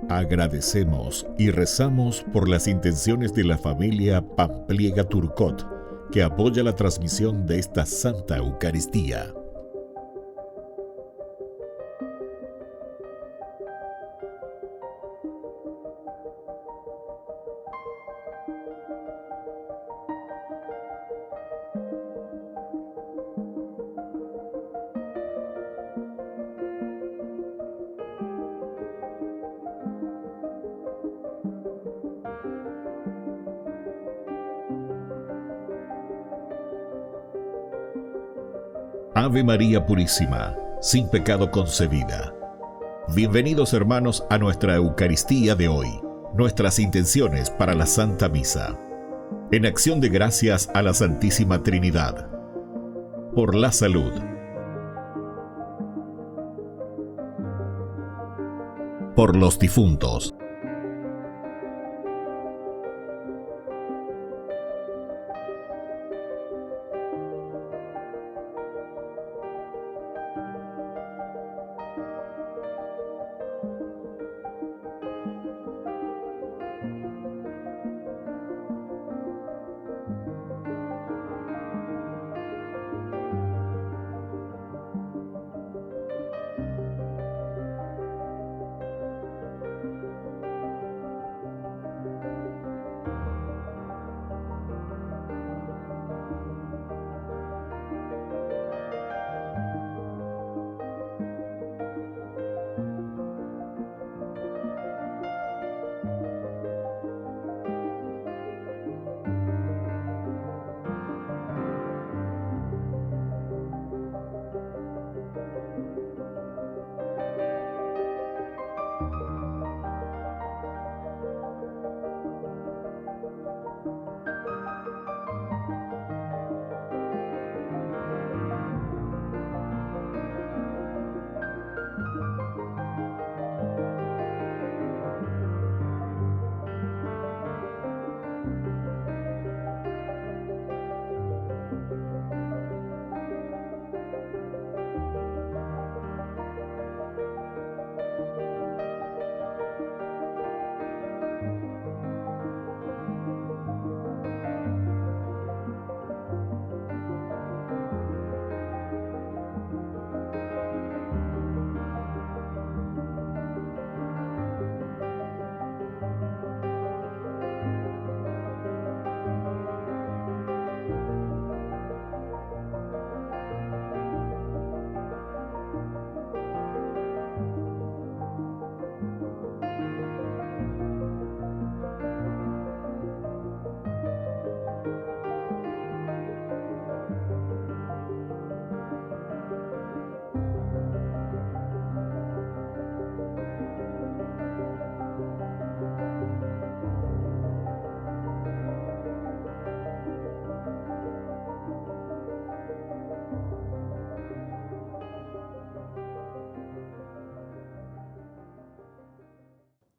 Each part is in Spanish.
Agradecemos y rezamos por las intenciones de la familia Pampliega Turcot, que apoya la transmisión de esta Santa Eucaristía. Ave María Purísima, sin pecado concebida. Bienvenidos hermanos a nuestra Eucaristía de hoy, nuestras intenciones para la Santa Misa. En acción de gracias a la Santísima Trinidad. Por la salud. Por los difuntos.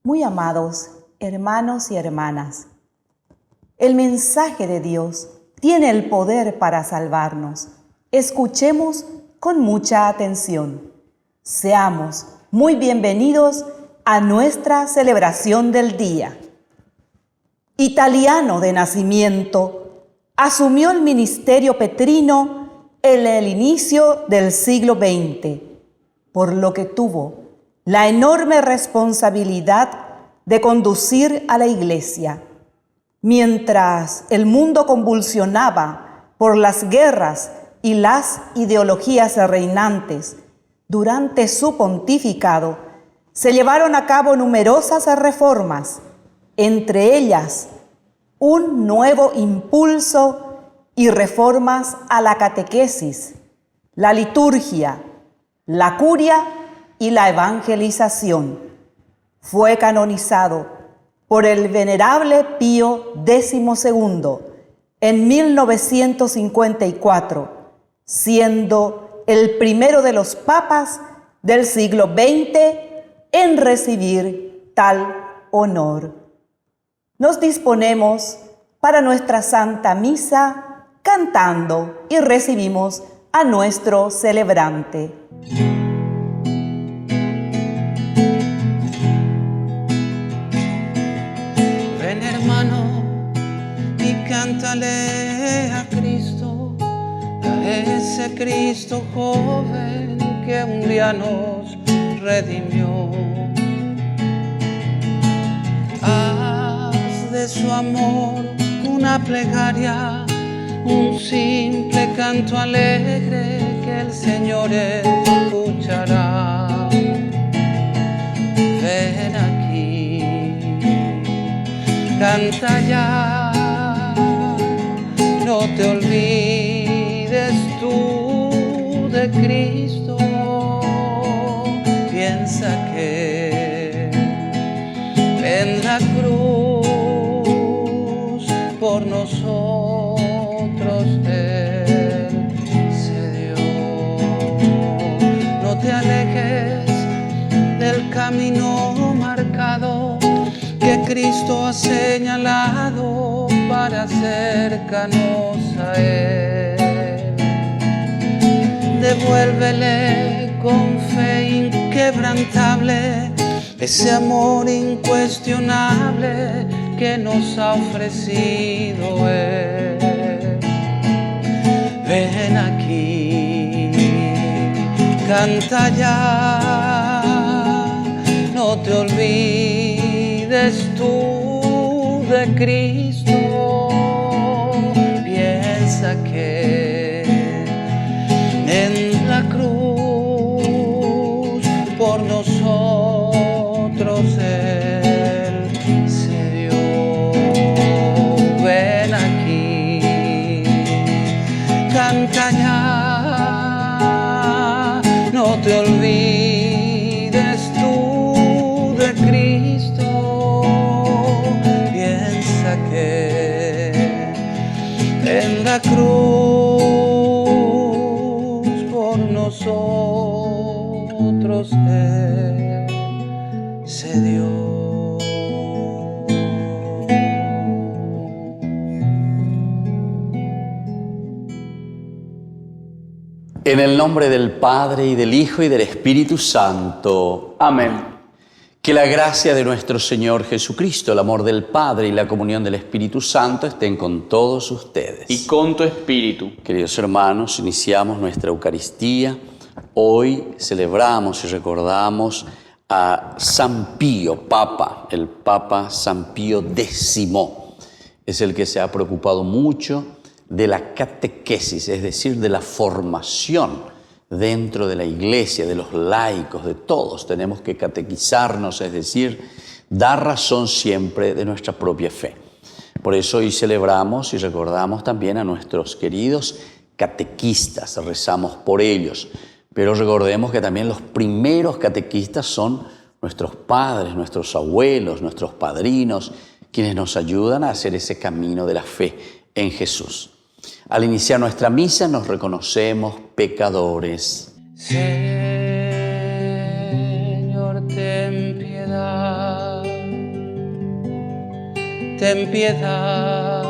Muy amados hermanos y hermanas, el mensaje de Dios tiene el poder para salvarnos. Escuchemos con mucha atención. Seamos muy bienvenidos a nuestra celebración del día. Italiano de nacimiento, asumió el ministerio petrino en el inicio del siglo XX, por lo que tuvo la enorme responsabilidad de conducir a la Iglesia. Mientras el mundo convulsionaba por las guerras y las ideologías reinantes, durante su pontificado se llevaron a cabo numerosas reformas, entre ellas un nuevo impulso y reformas a la catequesis, la liturgia, la curia y la evangelización. Fue canonizado por el venerable Pío XII en 1954, siendo el primero de los papas del siglo XX en recibir tal honor. Nos disponemos para nuestra Santa Misa cantando y recibimos a nuestro celebrante. Ven, hermano, y cántale a Cristo, a ese Cristo joven que un día nos redimió. Haz de su amor una plegaria, un simple canto alegre que el Señor escuchará. Ven aquí, canta ya, no te olvides tú de Cristo. Piensa que en la cruz por nosotros Él se dio. No te alejes del camino marcado que Cristo ha señalado para acercarnos a Él. Devuélvele con fe inquebrantable ese amor incuestionable que nos ha ofrecido Él. Ven aquí, canta ya, no te olvides tú de Cristo. Piensa que en la cruz por nosotros Él se dio. Ven aquí, canta ya, no te olvides tú de Cristo. Piensa que en la cruz por nosotros Él se dio. En el nombre del Padre, y del Hijo, y del Espíritu Santo. Amén. Que la gracia de nuestro Señor Jesucristo, el amor del Padre y la comunión del Espíritu Santo estén con todos ustedes. Y con tu espíritu. Queridos hermanos, iniciamos nuestra Eucaristía. Hoy celebramos y recordamos a San Pío, Papa, el Papa San Pío X. Es el que se ha preocupado mucho de la catequesis, es decir, de la formación dentro de la iglesia, de los laicos, de todos. Tenemos que catequizarnos, es decir, dar razón siempre de nuestra propia fe. Por eso hoy celebramos y recordamos también a nuestros queridos catequistas, rezamos por ellos. Pero recordemos que también los primeros catequistas son nuestros padres, nuestros abuelos, nuestros padrinos, quienes nos ayudan a hacer ese camino de la fe en Jesús. Al iniciar nuestra misa nos reconocemos pecadores. Señor, ten piedad, ten piedad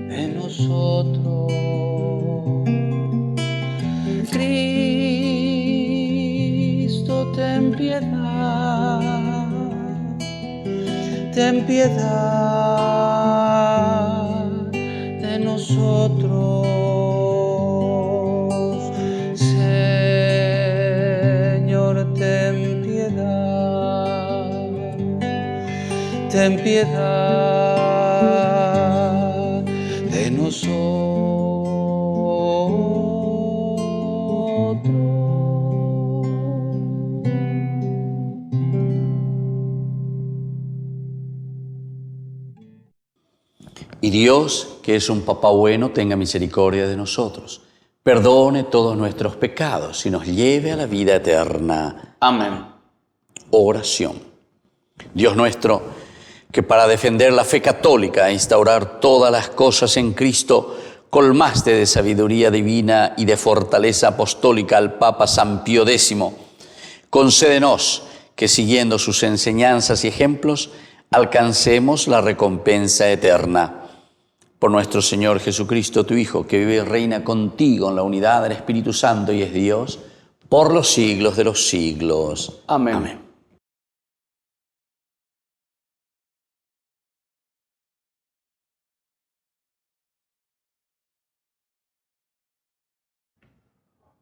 de nosotros. Cristo, ten piedad, ten piedad de nosotros. Señor, ten piedad, ten piedad de nosotros. Y Dios, que es un Papá bueno, tenga misericordia de nosotros, perdone todos nuestros pecados y nos lleve a la vida eterna. Amén. Oración. Dios nuestro, que para defender la fe católica e instaurar todas las cosas en Cristo, colmaste de sabiduría divina y de fortaleza apostólica al Papa San Pío X, concédenos que, siguiendo sus enseñanzas y ejemplos, alcancemos la recompensa eterna. Por nuestro Señor Jesucristo, tu Hijo, que vive y reina contigo en la unidad del Espíritu Santo y es Dios, por los siglos de los siglos. Amén. Amén.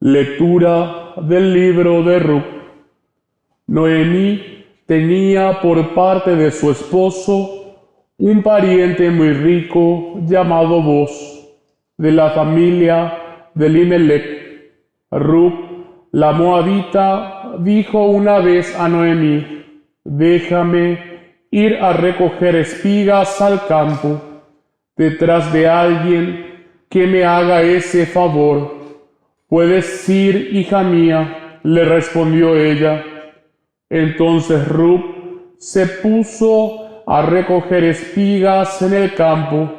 Lectura del libro de Ruth. Noemí tenía por parte de su esposo un pariente muy rico llamado Boz, de la familia de Elimelech. Ruth, la moabita, dijo una vez a Noemí: déjame ir a recoger espigas al campo, detrás de alguien que me haga ese favor. Puedes ir, hija mía, le respondió ella. Entonces Ruth se puso a recoger espigas en el campo,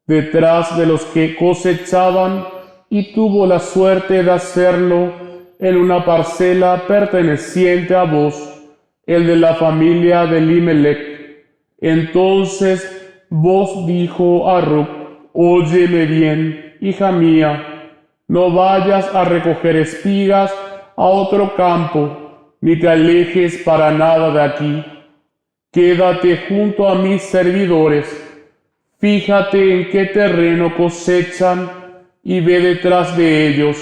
detrás de los que cosechaban, y tuvo la suerte de hacerlo en una parcela perteneciente a Boz, el de la familia de Elimelech. Entonces Boz dijo a Ruth: óyeme bien, hija mía, no vayas a recoger espigas a otro campo, ni te alejes para nada de aquí. Quédate junto a mis servidores, fíjate en qué terreno cosechan y ve detrás de ellos.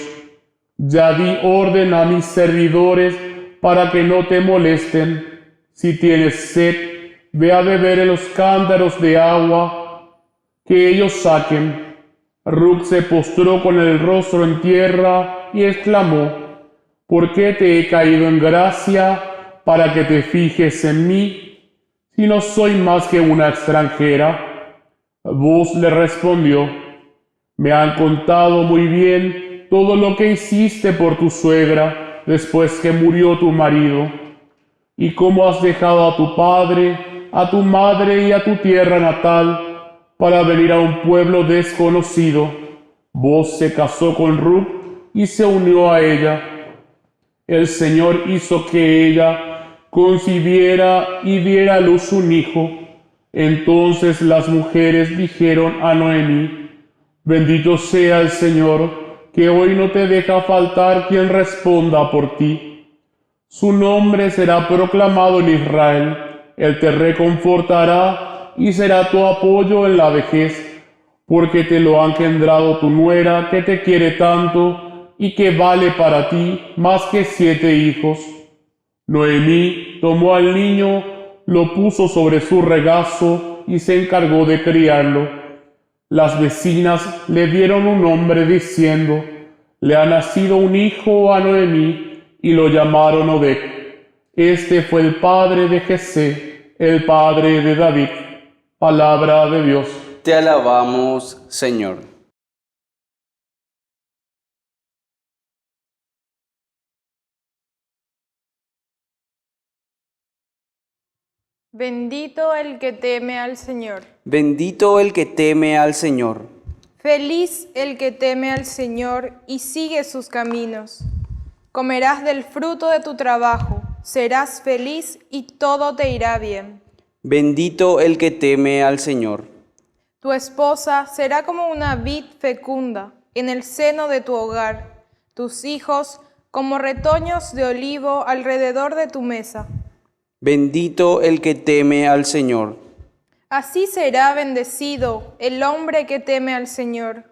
Ya di orden a mis servidores para que no te molesten. Si tienes sed, ve a beber en los cántaros de agua que ellos saquen. Ruth se postró con el rostro en tierra y exclamó: ¿por qué te he caído en gracia para que te fijes en mí, si no soy más que una extranjera? Boz le respondió: me han contado muy bien todo lo que hiciste por tu suegra después que murió tu marido, y cómo has dejado a tu padre, a tu madre y a tu tierra natal para venir a un pueblo desconocido. Boz se casó con Ruth y se unió a ella. El Señor hizo que ella concibiera y diera a luz un hijo. Entonces las mujeres dijeron a Noemí: bendito sea el Señor, que hoy no te deja faltar quien responda por ti. Su nombre será proclamado en Israel, Él te reconfortará y será tu apoyo en la vejez, porque te lo ha engendrado tu nuera, que te quiere tanto y que vale para ti más que 7 hijos. Noemí tomó al niño, lo puso sobre su regazo y se encargó de criarlo. Las vecinas le dieron un nombre diciendo: le ha nacido un hijo a Noemí, y lo llamaron Obed. Este fue el padre de Jesé, el padre de David. Palabra de Dios. Te alabamos, Señor. Bendito el que teme al Señor. Bendito el que teme al Señor. Feliz el que teme al Señor y sigue sus caminos. Comerás del fruto de tu trabajo, serás feliz y todo te irá bien. Bendito el que teme al Señor. Tu esposa será como una vid fecunda en el seno de tu hogar, tus hijos como retoños de olivo alrededor de tu mesa. Bendito el que teme al Señor. Así será bendecido el hombre que teme al Señor.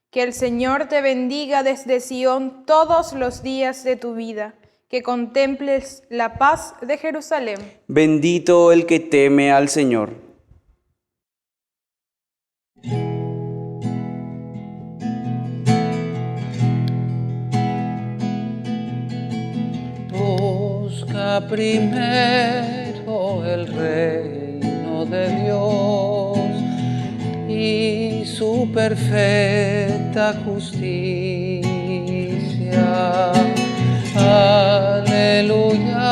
Que el Señor te bendiga desde Sión todos los días de tu vida, que contemples la paz de Jerusalén. Bendito el que teme al Señor. Busca primero el reino de Dios y su perfecta justicia. Aleluya,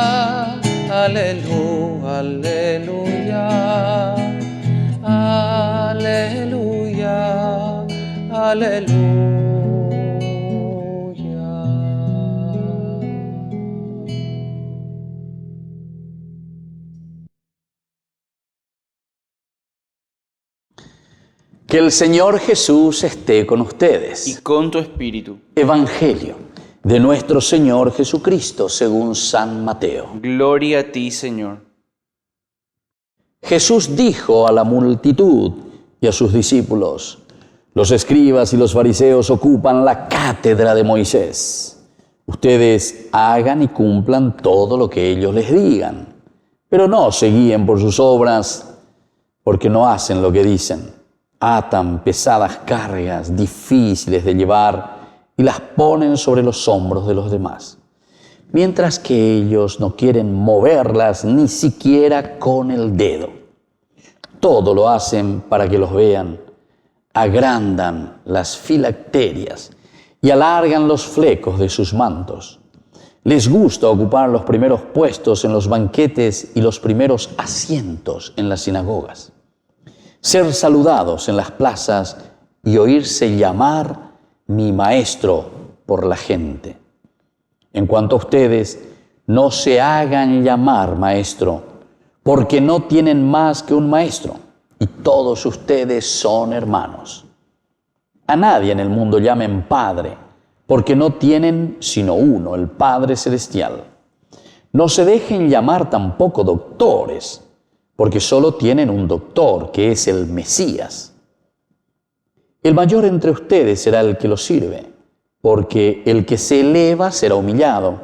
aleluya, aleluya, aleluya, aleluya. Que el Señor Jesús esté con y ustedes. con tu espíritu. Evangelio de nuestro Señor Jesucristo según San Mateo. Gloria a ti, Señor. Jesús dijo a la multitud y a sus discípulos: los escribas y los fariseos ocupan la cátedra de Moisés. Ustedes hagan y cumplan todo lo que ellos les digan, pero no se guíen por sus obras, porque no hacen lo que dicen. Atan pesadas cargas difíciles de llevar y las ponen sobre los hombros de los demás, mientras que ellos no quieren moverlas ni siquiera con el dedo. Todo lo hacen para que los vean. Agrandan las filacterias y alargan los flecos de sus mantos. Les gusta ocupar los primeros puestos en los banquetes y los primeros asientos en las sinagogas, ser saludados en las plazas y oírse llamar mi maestro por la gente. En cuanto a ustedes, no se hagan llamar maestro, porque no tienen más que un maestro, y todos ustedes son hermanos. A nadie en el mundo llamen Padre, porque no tienen sino uno, el Padre Celestial. No se dejen llamar tampoco doctores, porque solo tienen un doctor, que es el Mesías. El mayor entre ustedes será el que los sirve, porque el que se eleva será humillado,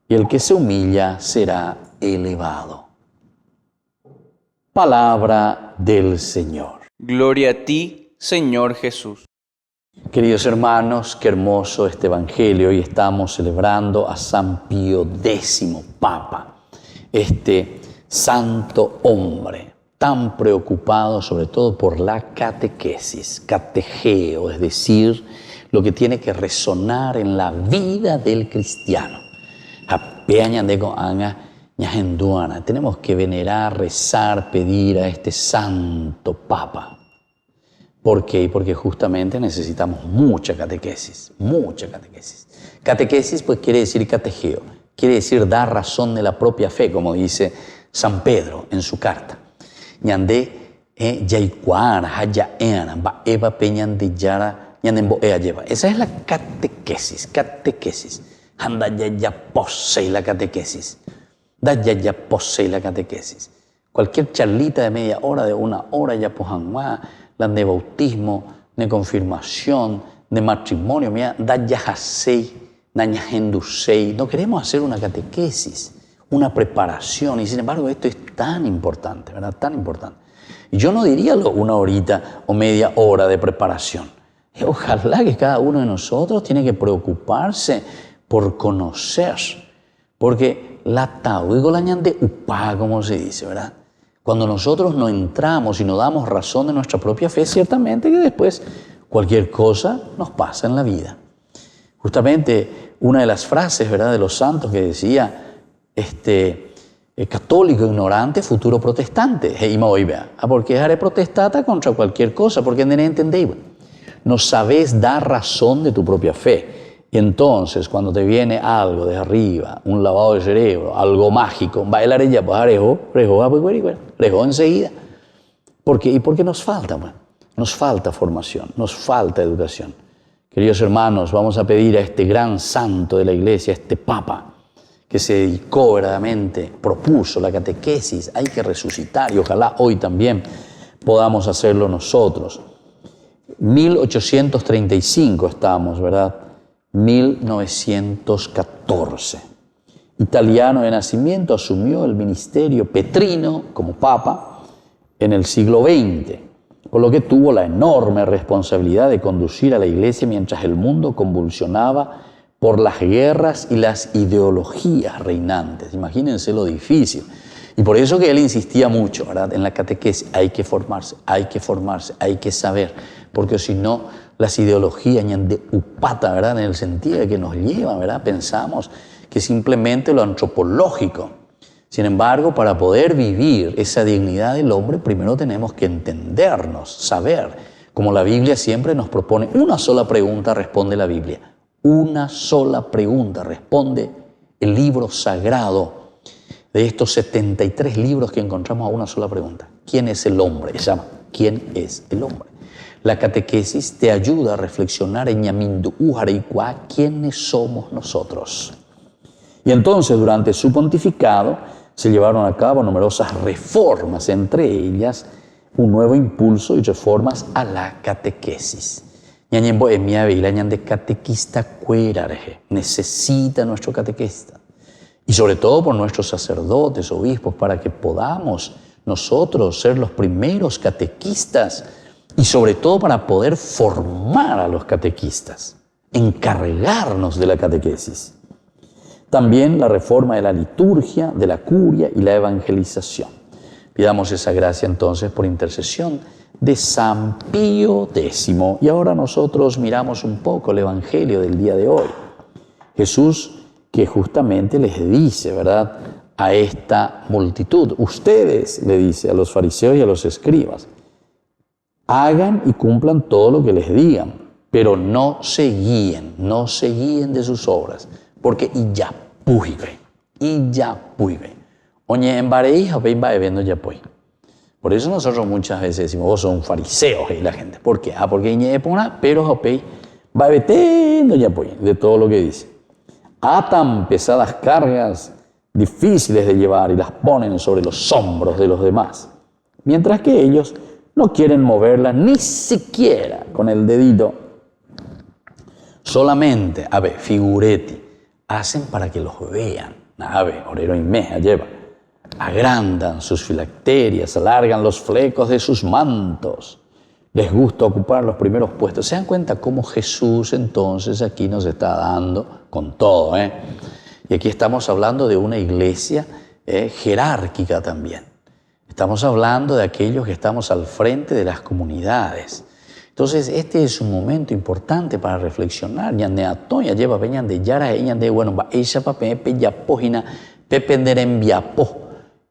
y el que se humilla será elevado. Palabra del Señor. Gloria a ti, Señor Jesús. Queridos hermanos, qué hermoso este Evangelio. Hoy estamos celebrando a San Pío X, Papa, este santo hombre tan preocupado sobre todo por la catequesis, catejeo, es decir, lo que tiene que resonar en la vida del cristiano. Tenemos que venerar, rezar, pedir a este santo Papa. ¿Por qué? Porque justamente necesitamos mucha catequesis, mucha catequesis. Catequesis pues quiere decir catejeo, quiere decir dar razón de la propia fe, como dice San Pedro en su carta. Esa es la catequesis, catequesis. La catequesis. La catequesis. Cualquier charlita de media hora, de una hora, ya pojanguá, la de bautismo, de confirmación, de matrimonio, no queremos hacer una catequesis, una preparación, y sin embargo esto es tan importante, ¿verdad? Tan importante. Y yo no diría una horita o media hora de preparación. Ojalá que cada uno de nosotros tiene que preocuparse por conocer, porque la tauigo la ñande upá, como se dice, ¿verdad? Cuando nosotros no entramos y no damos razón de nuestra propia fe, ciertamente que después cualquier cosa nos pasa en la vida. Justamente una de las frases, ¿verdad?, de los santos que decía, católico ignorante, futuro protestante. Porque haré protestata contra cualquier cosa, porque no entendéis. No sabes dar razón de tu propia fe. Y entonces, cuando te viene algo de arriba, un lavado de cerebro, algo mágico, bailar ella, pues rejó enseguida. ¿Por qué? Y porque nos falta, bueno, nos falta formación, nos falta educación. Queridos hermanos, vamos a pedir a este gran santo de la Iglesia, este Papa, que se dedicó verdaderamente, propuso la catequesis, hay que resucitar, y ojalá hoy también podamos hacerlo nosotros. 1835 estamos, ¿verdad? 1914. Italiano de nacimiento, asumió el ministerio petrino como papa en el siglo XX, por lo que tuvo la enorme responsabilidad de conducir a la Iglesia mientras el mundo convulsionaba por las guerras y las ideologías reinantes. Imagínense lo difícil. Y por eso que él insistía mucho, ¿verdad?, en la catequesis. Hay que formarse, hay que formarse, hay que saber, porque si no, las ideologías de upata, ¿verdad?, en el sentido de que nos llevan, ¿verdad?, pensamos que simplemente lo antropológico. Sin embargo, para poder vivir esa dignidad del hombre, primero tenemos que entendernos, saber. Como la Biblia siempre nos propone, una sola pregunta responde la Biblia. Una sola pregunta responde el libro sagrado. De estos 73 libros que encontramos, a una sola pregunta. ¿Quién es el hombre? Se llama, ¿quién es el hombre? La catequesis te ayuda a reflexionar en Yamindu Ujareikua quiénes somos nosotros. Y entonces, durante su pontificado, se llevaron a cabo numerosas reformas, entre ellas un nuevo impulso y reformas a la catequesis. Ñañembo emia veila ñande catequista cuerareje. Necesita nuestro catequista. Y sobre todo por nuestros sacerdotes, obispos, para que podamos nosotros ser los primeros catequistas y sobre todo para poder formar a los catequistas, encargarnos de la catequesis. También la reforma de la liturgia, de la curia y la evangelización. Pidamos esa gracia entonces por intercesión de San Pío X. Y ahora nosotros miramos un poco el evangelio del día de hoy. Jesús que justamente les dice, ¿verdad?, a esta multitud. Ustedes, le dice a los fariseos y a los escribas, hagan y cumplan todo lo que les digan, pero no se guíen de sus obras, porque ya puive. Oye, en Bareija, viendo ya pues. Por eso nosotros muchas veces decimos, vos sos un fariseo, y la gente. ¿Por qué? Porque pero va vetendo ya pues, de todo lo que dice. Atan pesadas cargas difíciles de llevar y las ponen sobre los hombros de los demás, mientras que ellos no quieren moverlas ni siquiera con el dedito. Solamente, figureti, hacen para que los vean. Orero y meja lleva. Agrandan sus filacterias, alargan los flecos de sus mantos. Les gusta ocupar los primeros puestos. ¿Se dan cuenta cómo Jesús entonces aquí nos está dando con todo? Y aquí estamos hablando de una iglesia jerárquica también. Estamos hablando de aquellos que estamos al frente de las comunidades. Entonces, este es un momento importante para reflexionar.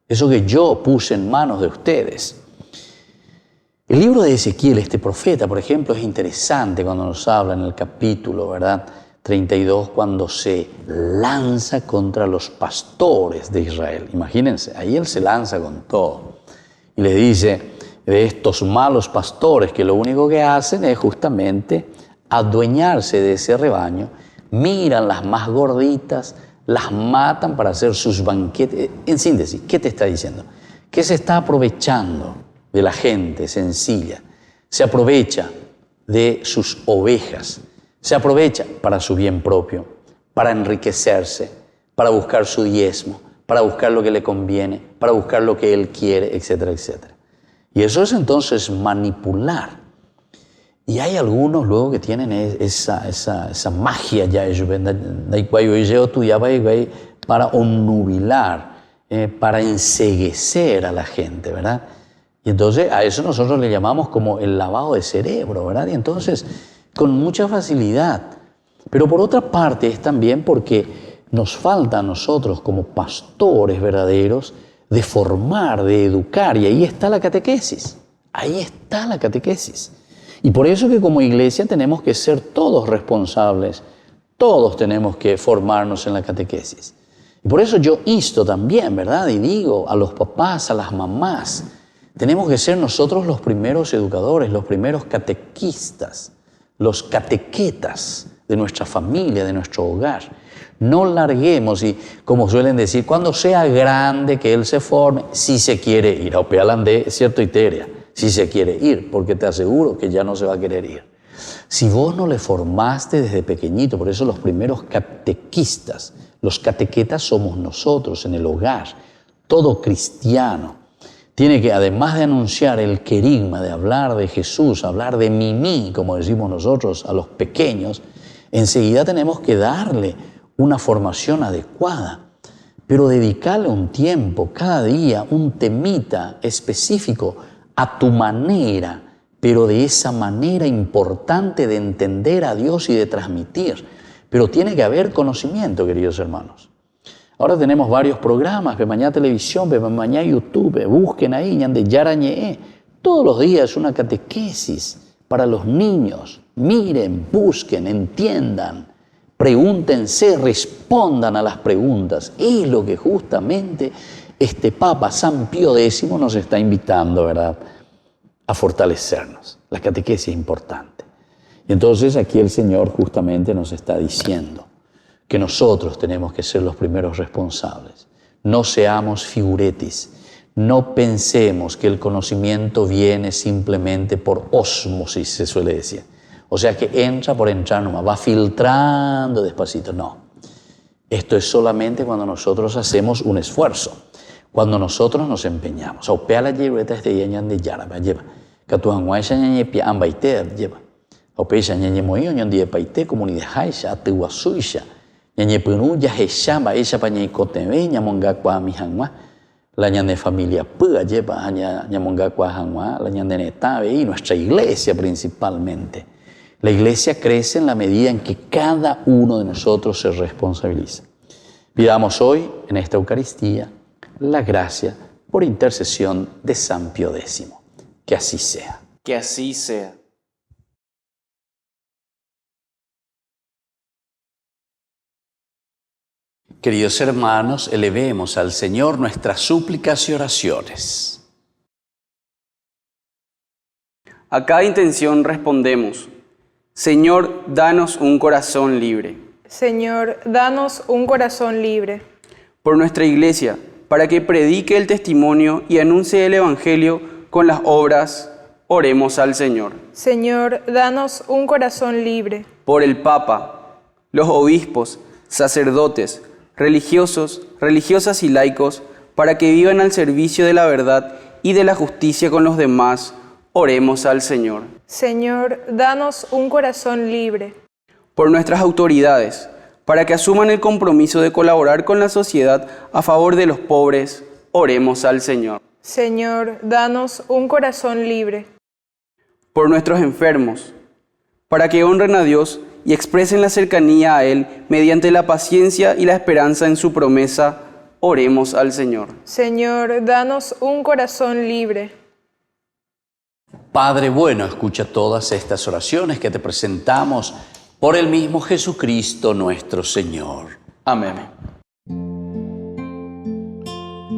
Eso que yo puse en manos de ustedes. El libro de Ezequiel, este profeta, por ejemplo, es interesante cuando nos habla en el capítulo, ¿verdad?, 32, cuando se lanza contra los pastores de Israel. Imagínense, ahí él se lanza con todo. Y les dice de estos malos pastores que lo único que hacen es justamente adueñarse de ese rebaño, miran las más gorditas, las matan para hacer sus banquetes. En síntesis, ¿qué te está diciendo? Que se está aprovechando de la gente sencilla, se aprovecha de sus ovejas, se aprovecha para su bien propio, para enriquecerse, para buscar su diezmo, para buscar lo que le conviene, para buscar lo que él quiere, etcétera, etcétera. Y eso es entonces manipular. Y hay algunos luego que tienen esa magia ya, para onnubilar, para enceguecer a la gente, ¿verdad? Y entonces a eso nosotros le llamamos como el lavado de cerebro, ¿verdad? Y entonces con mucha facilidad. Pero por otra parte es también porque nos falta a nosotros como pastores verdaderos de formar, de educar. Y ahí está la catequesis. Ahí está la catequesis. Y por eso que como iglesia tenemos que ser todos responsables. Todos tenemos que formarnos en la catequesis. Y por eso yo insto también, ¿verdad? Y digo a los papás, a las mamás, tenemos que ser nosotros los primeros educadores, los primeros catequistas, los catequetas de nuestra familia, de nuestro hogar. No larguemos y, como suelen decir, cuando sea grande que él se forme, si se quiere ir. A Opealandé, cierto, Iteria, si se quiere ir, porque te aseguro que ya no se va a querer ir. Si vos no le formaste desde pequeñito, por eso los primeros catequistas, los catequetas somos nosotros en el hogar, todo cristiano. Tiene que, además de anunciar el querigma, de hablar de Jesús, hablar de Mimi, como decimos nosotros a los pequeños, enseguida tenemos que darle una formación adecuada, pero dedicarle un tiempo, cada día, un temita específico a tu manera, pero de esa manera importante de entender a Dios y de transmitir. Pero tiene que haber conocimiento, queridos hermanos. Ahora tenemos varios programas, Mañana Televisión, Mañana YouTube, busquen ahí, ñande Yarañe. Todos los días una catequesis para los niños. Miren, busquen, entiendan, pregúntense, respondan a las preguntas. Es lo que justamente este Papa San Pío X nos está invitando, ¿verdad?, a fortalecernos. La catequesis es importante. Y entonces aquí el Señor justamente nos está diciendo que nosotros tenemos que ser los primeros responsables. No seamos figuretis. No pensemos que el conocimiento viene simplemente por ósmosis, se suele decir. O sea, que entra por entrar nomás, va filtrando despacito. No. Esto es solamente cuando nosotros hacemos un esfuerzo, cuando nosotros nos empeñamos. O pea la lleveta este yañan de yara, lleva. Catuanguay ñañe pia ambaite, lleva. O pea ñañe moyo ñon de paite comunidad haisha, atuasuisha. Ñañe punu ya heshamba, ella pañe cotewe, ñamonga kwa mi hangwa. La ñande familia pua lleva, ñamonga kwa hangwa, la ñande netabe y nuestra iglesia principalmente. La iglesia crece en la medida en que cada uno de nosotros se responsabiliza. Pidamos hoy, en esta Eucaristía, la gracia por intercesión de San Pío X. Que así sea. Que así sea. Queridos hermanos, elevemos al Señor nuestras súplicas y oraciones. A cada intención respondemos: Señor, danos un corazón libre. Señor, danos un corazón libre. Por nuestra Iglesia, para que predique el testimonio y anuncie el Evangelio con las obras, oremos al Señor. Señor, danos un corazón libre. Por el Papa, los obispos, sacerdotes, religiosos, religiosas y laicos, para que vivan al servicio de la verdad y de la justicia con los demás, oremos al Señor. Señor, danos un corazón libre. Por nuestras autoridades, para que asuman el compromiso de colaborar con la sociedad a favor de los pobres, oremos al Señor. Señor, danos un corazón libre. Por nuestros enfermos, para que honren a Dios y expresen la cercanía a Él mediante la paciencia y la esperanza en su promesa, oremos al Señor. Señor, danos un corazón libre. Padre bueno, escucha todas estas oraciones que te presentamos por el mismo Jesucristo nuestro Señor. Amén.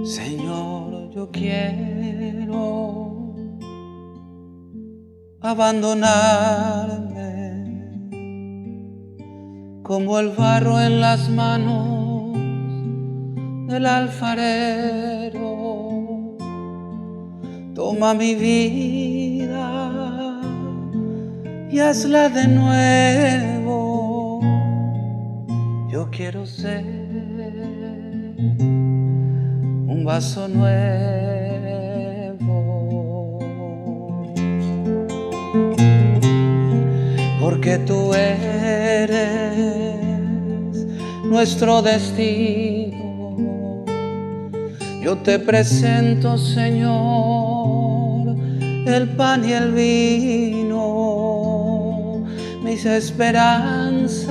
Señor, yo quiero abandonarme como el barro en las manos del alfarero. Toma mi vida y hazla de nuevo. Yo quiero ser un vaso nuevo, porque tú eres nuestro destino. Yo te presento, Señor, el pan y el vino, mis esperanzas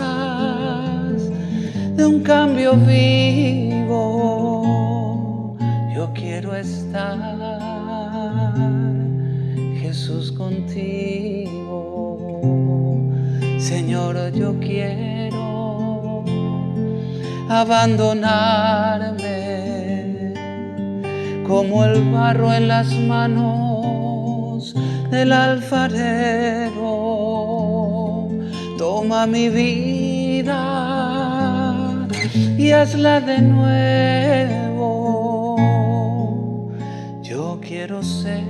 de un cambio vivo. Yo quiero estar, Jesús, contigo. Señor, yo quiero abandonarme como el barro en las manos del alfarero. Toma mi vida y hazla de nuevo. Yo quiero ser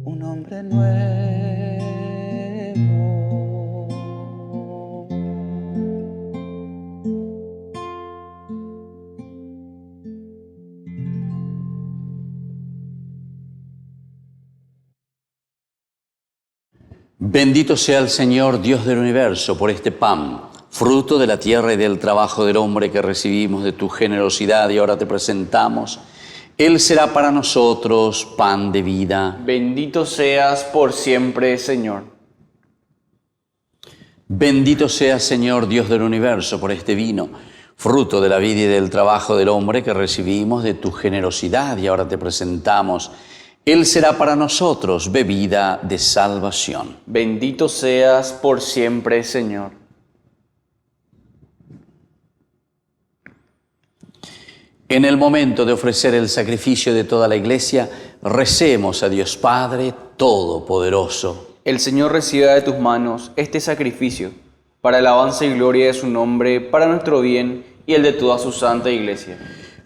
un hombre nuevo. Bendito sea el Señor, Dios del universo, por este pan, fruto de la tierra y del trabajo del hombre que recibimos de tu generosidad y ahora te presentamos. Él será para nosotros pan de vida. Bendito seas por siempre, Señor. Bendito sea, Señor, Dios del universo, por este vino, fruto de la vida y del trabajo del hombre que recibimos de tu generosidad y ahora te presentamos. Él será para nosotros bebida de salvación. Bendito seas por siempre, Señor. En el momento de ofrecer el sacrificio de toda la Iglesia, recemos a Dios Padre Todopoderoso. El Señor reciba de tus manos este sacrificio, para alabanza y gloria de su nombre, para nuestro bien y el de toda su santa Iglesia.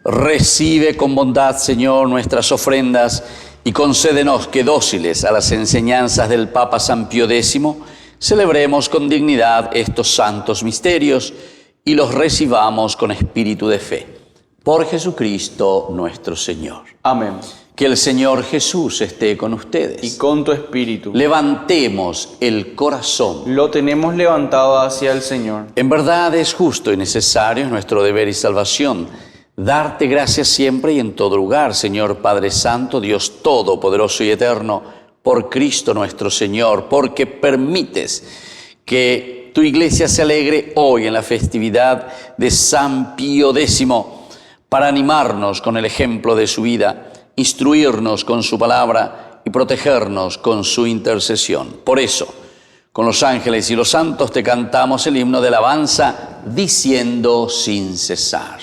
Recibe con bondad, Señor, nuestras ofrendas y concédenos que, dóciles a las enseñanzas del Papa San Pío X, celebremos con dignidad estos santos misterios y los recibamos con espíritu de fe. Por Jesucristo nuestro Señor. Amén. Que el Señor Jesús esté con ustedes. Y con tu espíritu. Levantemos el corazón. Lo tenemos levantado hacia el Señor. En verdad es justo y necesario, es nuestro deber y salvación, darte gracias siempre y en todo lugar, Señor Padre Santo, Dios Todopoderoso y Eterno, por Cristo nuestro Señor, porque permites que tu Iglesia se alegre hoy en la festividad de San Pío X, para animarnos con el ejemplo de su vida, instruirnos con su palabra y protegernos con su intercesión. Por eso, con los ángeles y los santos te cantamos el himno de alabanza, diciendo sin cesar.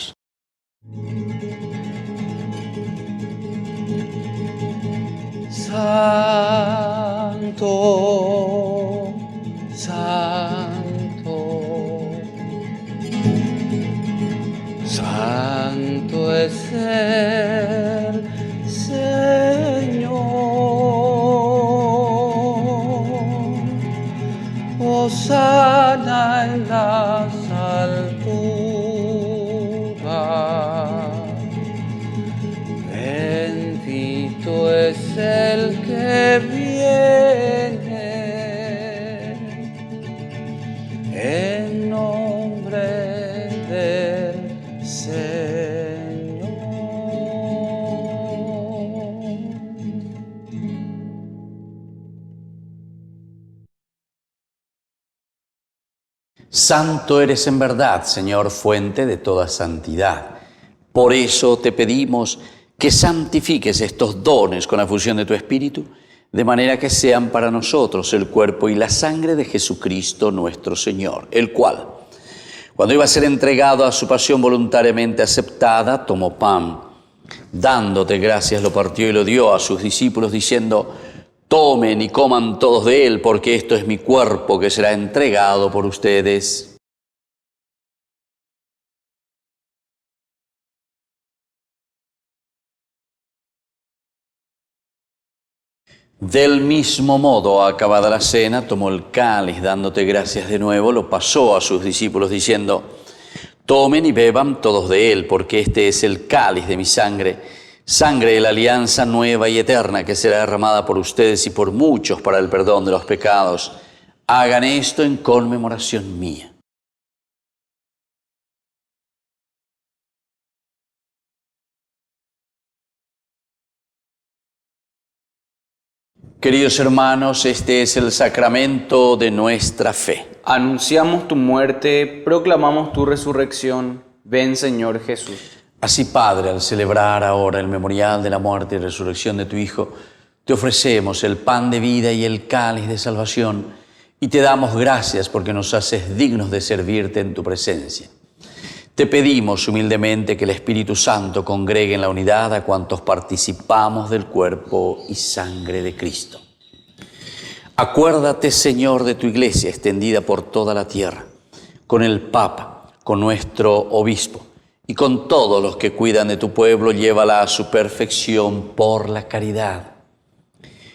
Santo, santo, santo es el Señor. Hosana en las alturas. Bendito es el que viene en nombre del Señor. Santo eres en verdad, Señor, fuente de toda santidad. Por eso te pedimos que santifiques estos dones con la fusión de tu Espíritu, de manera que sean para nosotros el cuerpo y la sangre de Jesucristo nuestro Señor, el cual, cuando iba a ser entregado a su pasión voluntariamente aceptada, tomó pan, dándote gracias, lo partió y lo dio a sus discípulos, diciendo: tomen y coman todos de él, porque esto es mi cuerpo que será entregado por ustedes. Del mismo modo, acabada la cena, tomó el cáliz, dándote gracias de nuevo, lo pasó a sus discípulos, diciendo: tomen y beban todos de él, porque este es el cáliz de mi sangre, sangre de la alianza nueva y eterna, que será derramada por ustedes y por muchos para el perdón de los pecados. Hagan esto en conmemoración mía. Queridos hermanos, este es el sacramento de nuestra fe. Anunciamos tu muerte, proclamamos tu resurrección. Ven, Señor Jesús. Así, Padre, al celebrar ahora el memorial de la muerte y resurrección de tu Hijo, te ofrecemos el pan de vida y el cáliz de salvación, y te damos gracias porque nos haces dignos de servirte en tu presencia. Te pedimos humildemente que el Espíritu Santo congregue en la unidad a cuantos participamos del cuerpo y sangre de Cristo. Acuérdate, Señor, de tu Iglesia extendida por toda la tierra, con el Papa, con nuestro Obispo y con todos los que cuidan de tu pueblo, llévala a su perfección por la caridad.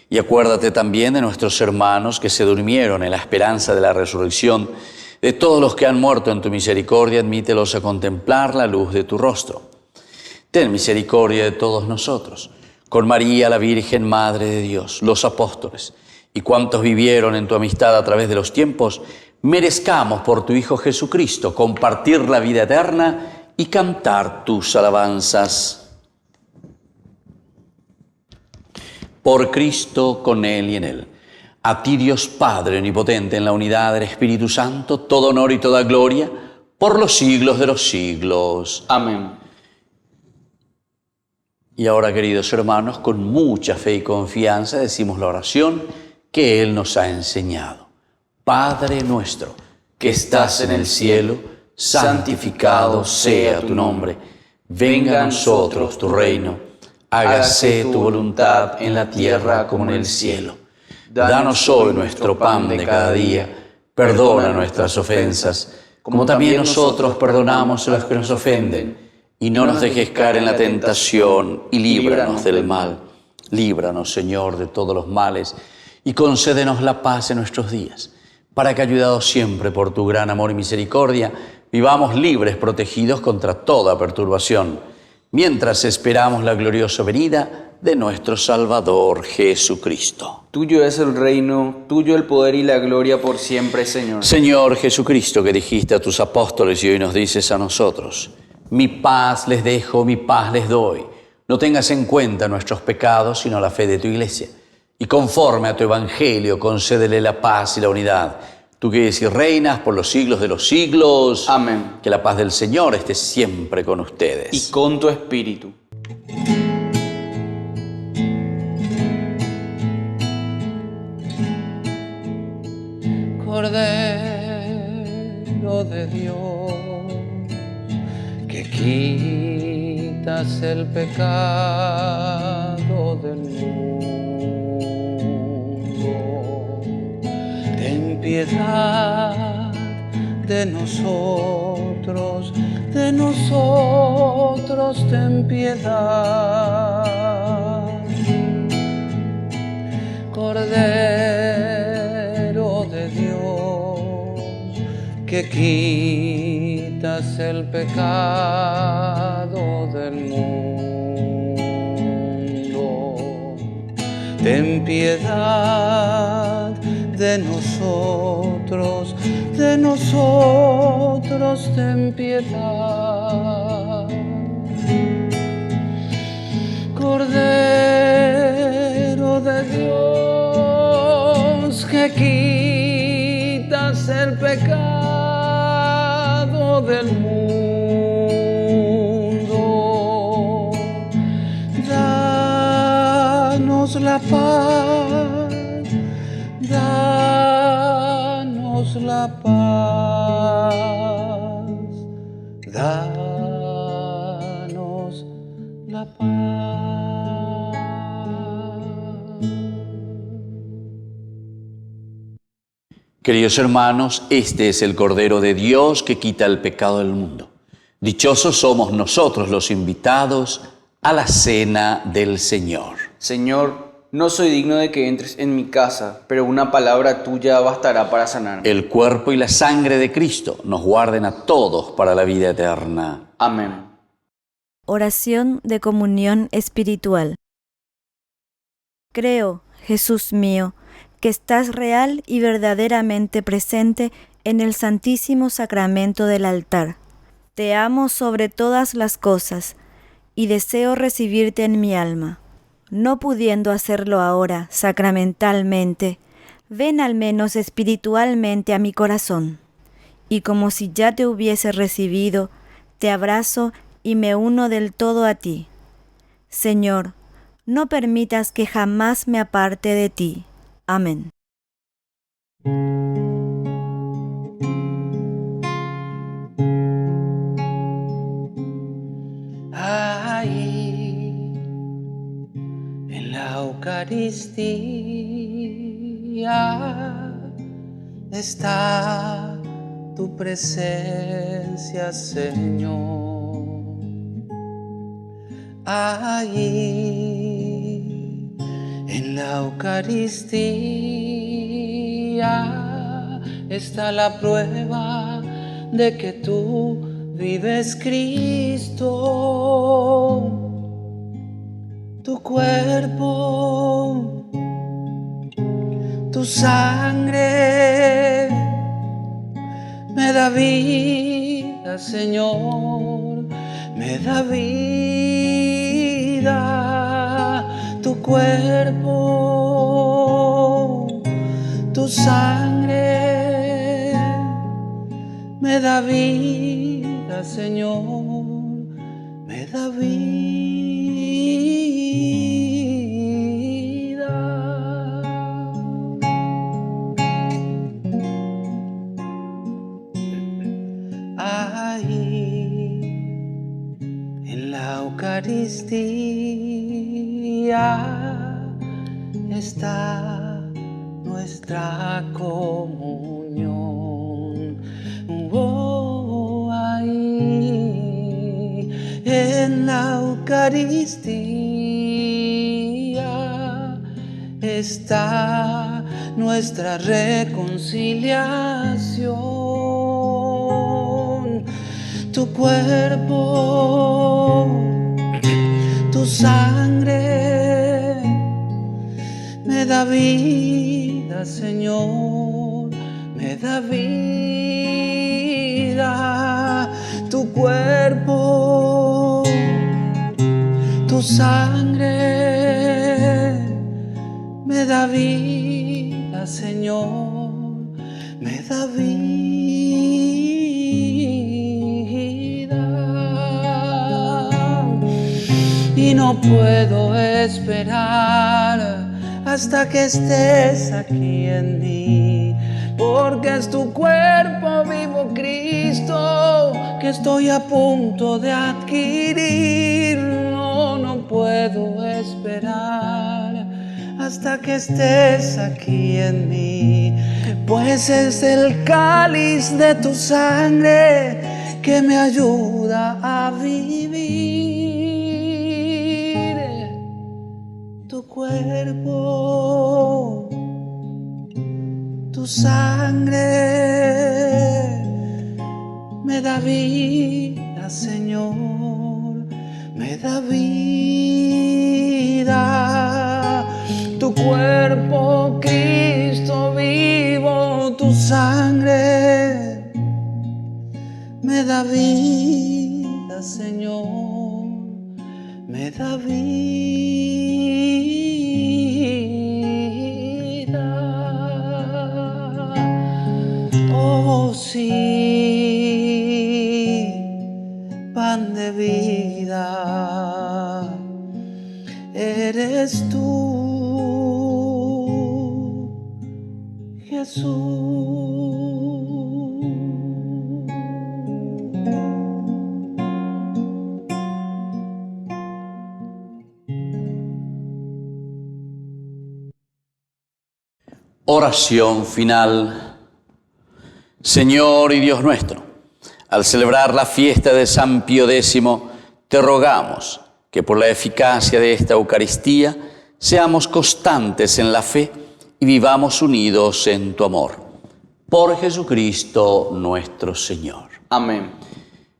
Y acuérdate también de nuestros hermanos que se durmieron en la esperanza de la resurrección, de todos los que han muerto en tu misericordia, admítelos a contemplar la luz de tu rostro. Ten misericordia de todos nosotros, con María, la Virgen Madre de Dios, los apóstoles, y cuantos vivieron en tu amistad a través de los tiempos, merezcamos por tu Hijo Jesucristo compartir la vida eterna y cantar tus alabanzas. Por Cristo, con Él y en Él. A ti, Dios Padre omnipotente, en la unidad del Espíritu Santo, todo honor y toda gloria, por los siglos de los siglos. Amén. Y ahora, queridos hermanos, con mucha fe y confianza decimos la oración que Él nos ha enseñado. Padre nuestro, que estás en el cielo, santificado sea tu nombre. Venga a nosotros tu reino, hágase tu voluntad en la tierra como en el cielo. Danos hoy nuestro pan de cada día, perdona nuestras ofensas, como también nosotros perdonamos a los que nos ofenden, y no nos dejes caer en la tentación, y líbranos del mal. Líbranos, Señor, de todos los males, y concédenos la paz en nuestros días, para que, ayudados siempre por tu gran amor y misericordia, vivamos libres, protegidos contra toda perturbación, mientras esperamos la gloriosa venida de nuestro Salvador Jesucristo. Tuyo es el reino, tuyo el poder y la gloria por siempre, Señor. Señor Jesucristo, que dijiste a tus apóstoles y hoy nos dices a nosotros: mi paz les dejo, mi paz les doy. No tengas en cuenta nuestros pecados, sino la fe de tu iglesia. Y conforme a tu evangelio, concédele la paz y la unidad. Tú que vives y reinas por los siglos de los siglos. Amén. Que la paz del Señor esté siempre con ustedes. Y con tu espíritu. Cordero de Dios, que quitas el pecado del mundo, ten piedad de nosotros, ten piedad. Cordero de Dios, que quitas el pecado del mundo, ten piedad de nosotros, ten piedad. Cordero de Dios, que quitas el pecado del mundo, danos la paz, danos la paz, danos la paz. Queridos hermanos, este es el Cordero de Dios que quita el pecado del mundo. Dichosos somos nosotros los invitados a la cena del Señor. Señor, no soy digno de que entres en mi casa, pero una palabra tuya bastará para sanarme. El cuerpo y la sangre de Cristo nos guarden a todos para la vida eterna. Amén. Oración de comunión espiritual. Creo, Jesús mío, que estás real y verdaderamente presente en el Santísimo Sacramento del altar. Te amo sobre todas las cosas y deseo recibirte en mi alma. No pudiendo hacerlo ahora sacramentalmente, ven al menos espiritualmente a mi corazón. Y como si ya te hubiese recibido, te abrazo y me uno del todo a ti. Señor, no permitas que jamás me aparte de ti. Amén. Ahí en la Eucaristía está tu presencia, Señor. Ahí en la Eucaristía está la prueba de que tú vives, Cristo. Tu cuerpo, tu sangre me da vida, Señor, me da vida. Tu cuerpo, tu sangre me da vida, Señor, me da vida. Ahí En la Eucaristía está nuestra comunión. Oh, ahí en la Eucaristía está nuestra reconciliación. Tu cuerpo, tu sangre me da vida, Señor, me da vida. Tu cuerpo, tu sangre me da vida, Señor, me da vida. Y no puedo esperar hasta que estés aquí en mí, porque es tu cuerpo vivo, Cristo, que estoy a punto de adquirir. No puedo esperar hasta que estés aquí en mí, pues es el cáliz de tu sangre que me ayuda a vivir. Tu cuerpo, tu sangre me da vida, Señor, me da vida. Tu cuerpo, Cristo vivo, tu sangre me da vida, Señor, me da vida. Oh sí, pan de vida, eres tú, Jesús. Oración final. Señor y Dios nuestro, al celebrar la fiesta de San Pío X, te rogamos que por la eficacia de esta Eucaristía seamos constantes en la fe y vivamos unidos en tu amor. Por Jesucristo nuestro Señor. Amén.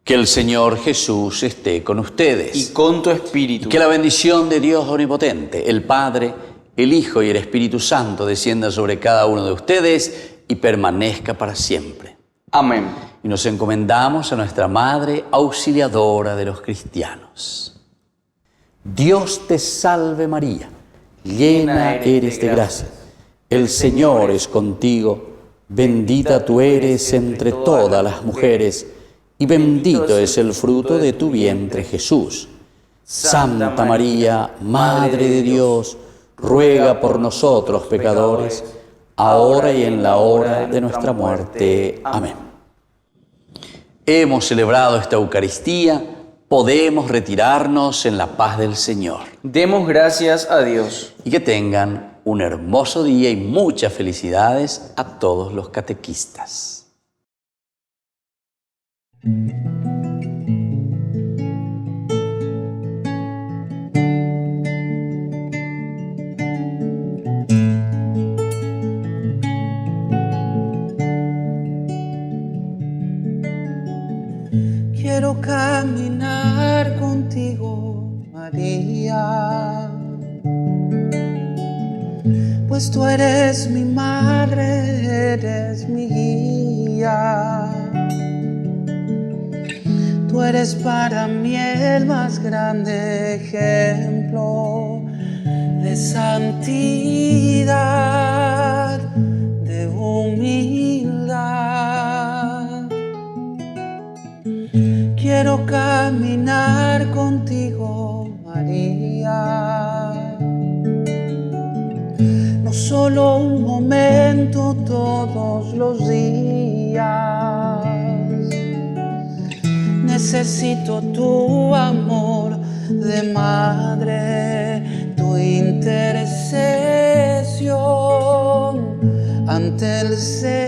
Que el Señor Jesús esté con ustedes. Y con tu espíritu. Que la bendición de Dios Omnipotente, el Padre, el Hijo y el Espíritu Santo descienda sobre cada uno de ustedes y permanezca para siempre. Amén. Y nos encomendamos a nuestra Madre Auxiliadora de los cristianos. Dios te salve María, llena eres de gracia. El Señor es contigo, bendita tú eres entre todas las mujeres, y bendito es el fruto de tu vientre Jesús. Santa María, Madre de Dios, ruega por nosotros pecadores, ahora y en la hora de nuestra muerte. Amén. Hemos celebrado esta Eucaristía, podemos retirarnos en la paz del Señor. Demos gracias a Dios. Y que tengan un hermoso día y muchas felicidades a todos los catequistas. Quiero caminar contigo, María, pues tú eres mi madre, eres mi guía. Tú eres para mí el más grande ejemplo de santidad, de humildad. Quiero caminar contigo, María, no solo un momento, todos los días. Necesito tu amor. de madre tu intercesión ante el Señor.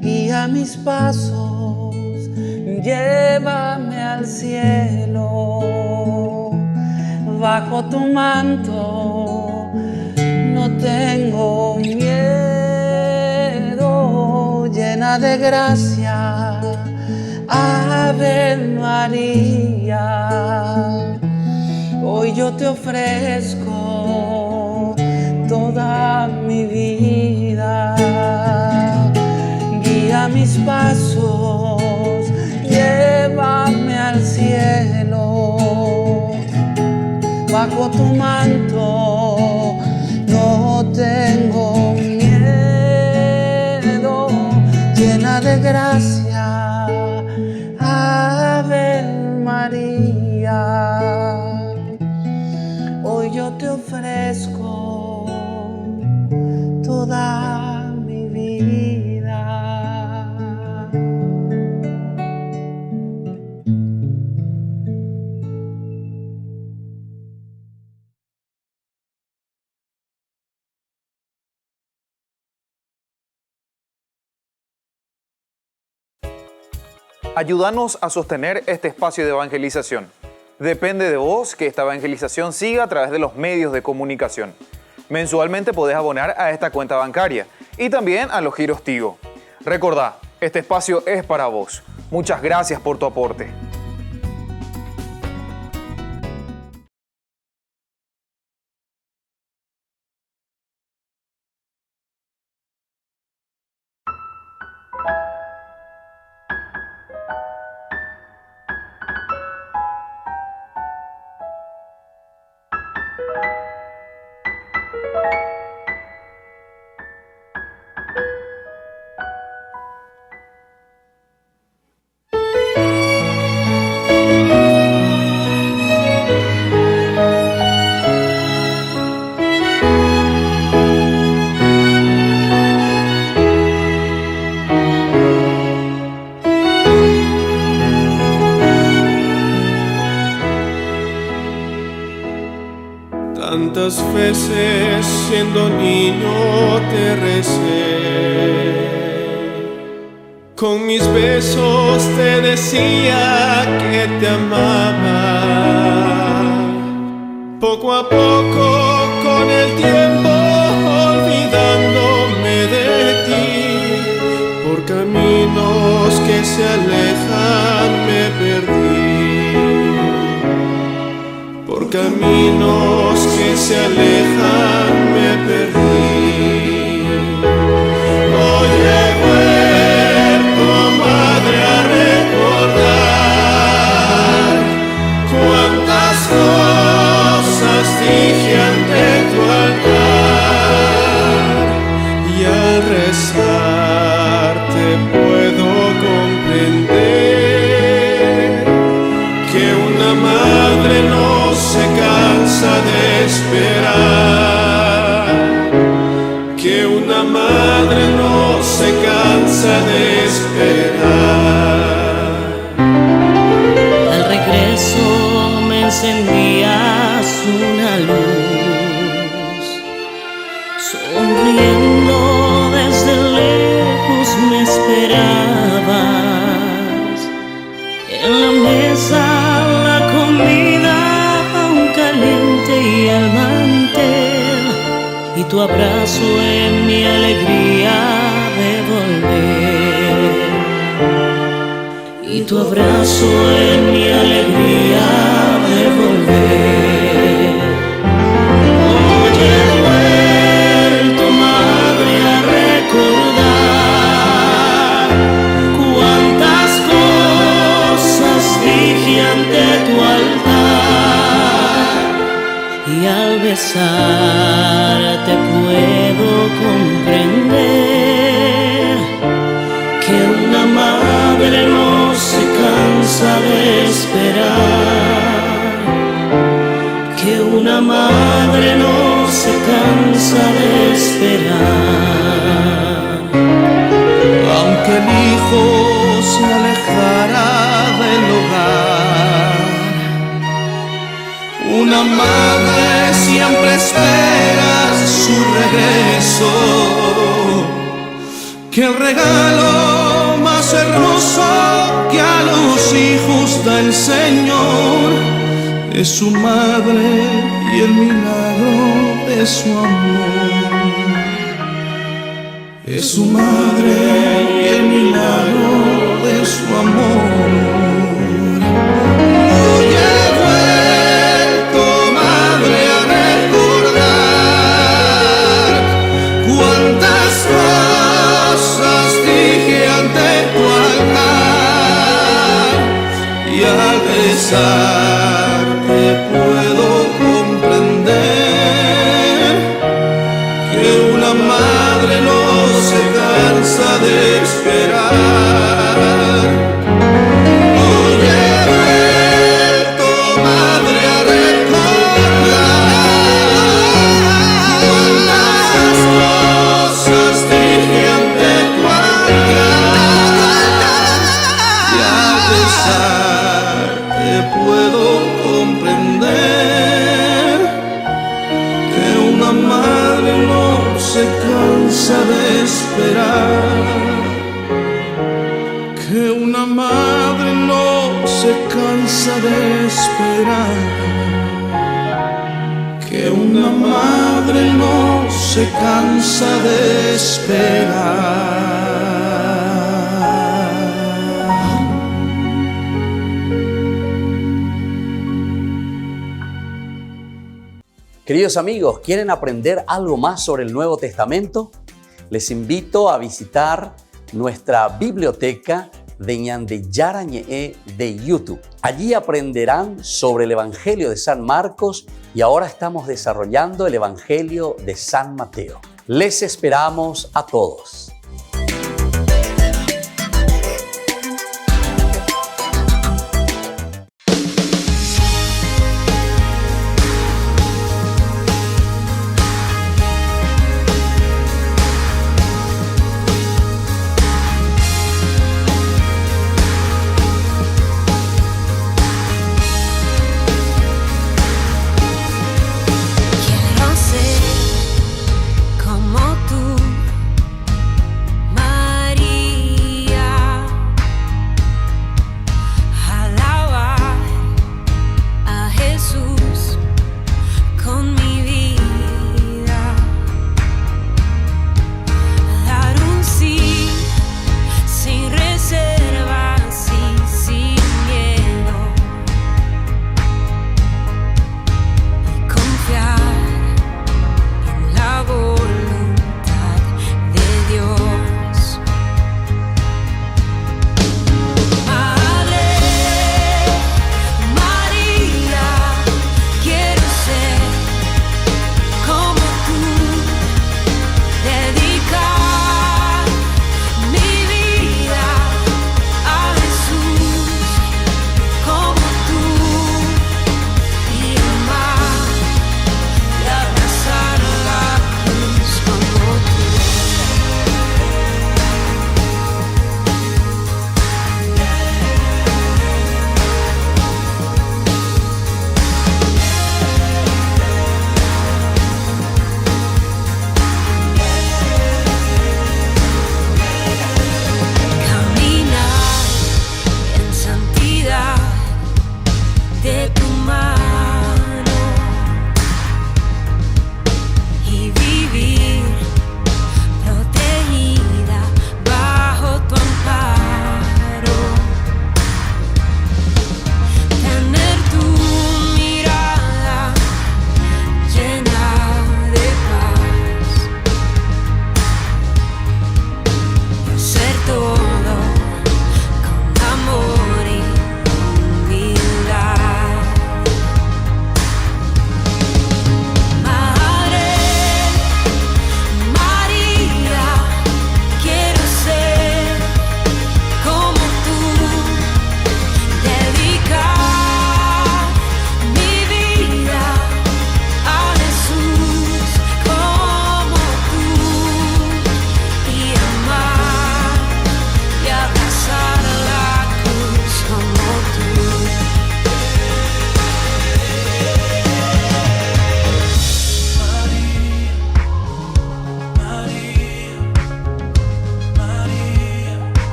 Guía mis pasos, llévame al cielo. Bajo tu manto no tengo miedo, llena de gracia, Ave María. Hoy yo te ofrezco toda mi vida. Guía mis pasos, llévame al cielo. Bajo tu manto no tengo miedo, llena de gracia, Ave María. Hoy yo te ofrezco toda mi vida. Ayúdanos a sostener este espacio de evangelización. Depende de vos que esta evangelización siga a través de los medios de comunicación. Mensualmente podés abonar a esta cuenta bancaria y también a los giros Tigo. Recordá, este espacio es para vos. Muchas gracias por tu aporte. Tantas veces siendo niño te recé, con mis besos te decía que te amaba. Poco a poco con el tiempo olvidándome de ti, por caminos que se alejan me perdí. Por caminos que se alejan me perdí. Hoy he vuelto, madre, a recordar cuántas cosas dije ante tu altar, y al rezar te puedo comprender que una madre no se cansa de esperar, que una madre no se cansa de esperar. Al regreso me encendías una luz, sonriendo desde lejos me esperabas. En la mesa la comida caliente y al mantel, y tu abrazo en mi alegría de volver, y tu abrazo en mi alegría de volver. Hoy he vuelto, madre, a recordar cuántas cosas dije ante tu altar, y al besarte puedo comprender que una madre no se cansa de esperar, que una madre no se cansa de esperar. Aunque el hijo se alejara del hogar, una madre siempre espera su regreso, que el regalo más hermoso que a los hijos da el Señor es su madre y el milagro de su amor. Es su madre y el milagro de su amor. Hoy he vuelto, madre, a recordar cuántas cosas dije ante tu altar, y al besarte puedo comprender que una madre no se cansa de esperar. Hoy he vuelto, madre, a recordar cuántas cosas dije ante tu altar, y al besarte puedo comprender que una madre no se cansa de esperar, que una madre no se cansa de esperar, que una madre no se cansa de esperar. Queridos amigos, ¿quieren aprender algo más sobre el Nuevo Testamento? Les invito a visitar nuestra biblioteca de Ñande Yarañe de YouTube. Allí aprenderán sobre el Evangelio de San Marcos y ahora estamos desarrollando el Evangelio de San Mateo. Les esperamos a todos. Quiero ser como tú,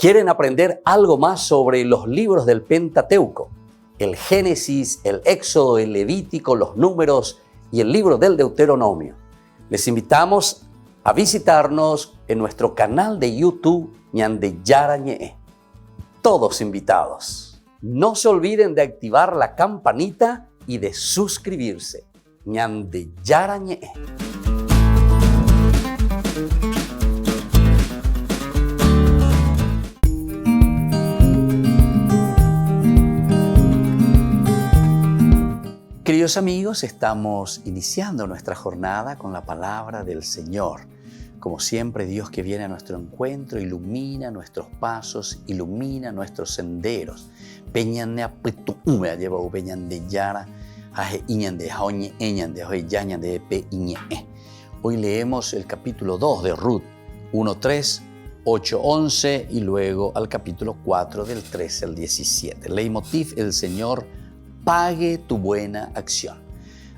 ¿Quieren aprender algo más sobre los libros del Pentateuco? El Génesis, el Éxodo, el Levítico, los Números y el libro del Deuteronomio. Les invitamos a visitarnos en nuestro canal de YouTube Ñande Yara Ñe. Todos invitados. No se olviden de activar la campanita y de suscribirse. Ñande Yara Ñe. Queridos amigos, estamos iniciando nuestra jornada con la palabra del Señor. Como siempre, Dios que viene a nuestro encuentro ilumina nuestros pasos, ilumina nuestros senderos. Hoy leemos el capítulo 2 de Ruth, 1:3, 8:11 y luego al capítulo 4 del 13 al 17. Leitmotiv: el Señor pague tu buena acción.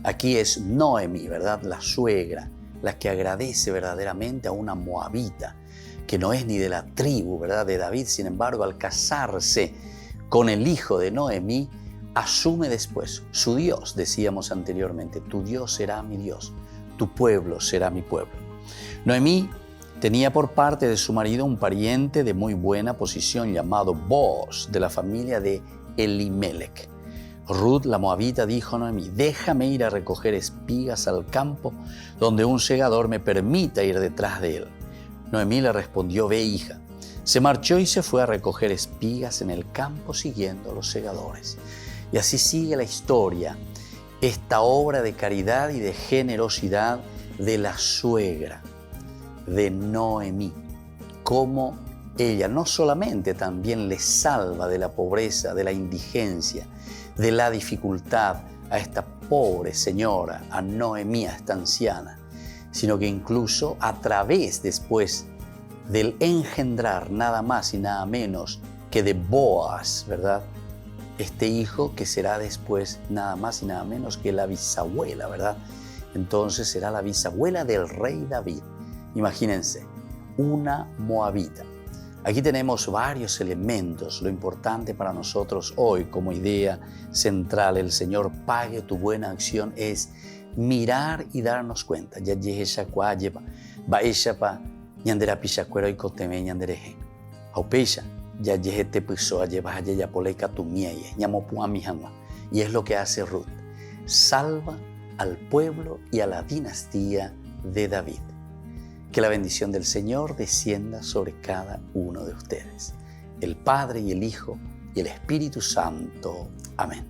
Aquí es Noemí, ¿verdad? La suegra, la que agradece verdaderamente a una moabita, que no es ni de la tribu, ¿verdad?, de David. Sin embargo, al casarse con el hijo de Noemí, asume después su Dios. Decíamos anteriormente, tu Dios será mi Dios, tu pueblo será mi pueblo. Noemí tenía por parte de su marido un pariente de muy buena posición llamado Booz, de la familia de Elimelech. Ruth, la moabita, dijo a Noemí: déjame ir a recoger espigas al campo donde un segador me permita ir detrás de él. Noemí le respondió: ve, hija. Se marchó y se fue a recoger espigas en el campo siguiendo a los segadores. Y así sigue la historia, esta obra de caridad y de generosidad de la suegra de Noemí. Cómo ella no solamente también le salva de la pobreza, de la indigencia, de la dificultad a esta pobre señora, a Noemí, a esta anciana, sino que incluso a través después del engendrar nada más y nada menos que de Boaz, ¿verdad? Este hijo que será después nada más y nada menos que la bisabuela, ¿verdad? Entonces será la bisabuela del rey David. Imagínense, una moabita. Aquí tenemos varios elementos. Lo importante para nosotros hoy como idea central, el Señor pague tu buena acción, es mirar y darnos cuenta. Ya y es lo que hace Ruth. Salva al pueblo y a la dinastía de David. Que la bendición del Señor descienda sobre cada uno de ustedes, el Padre y el Hijo y el Espíritu Santo. Amén.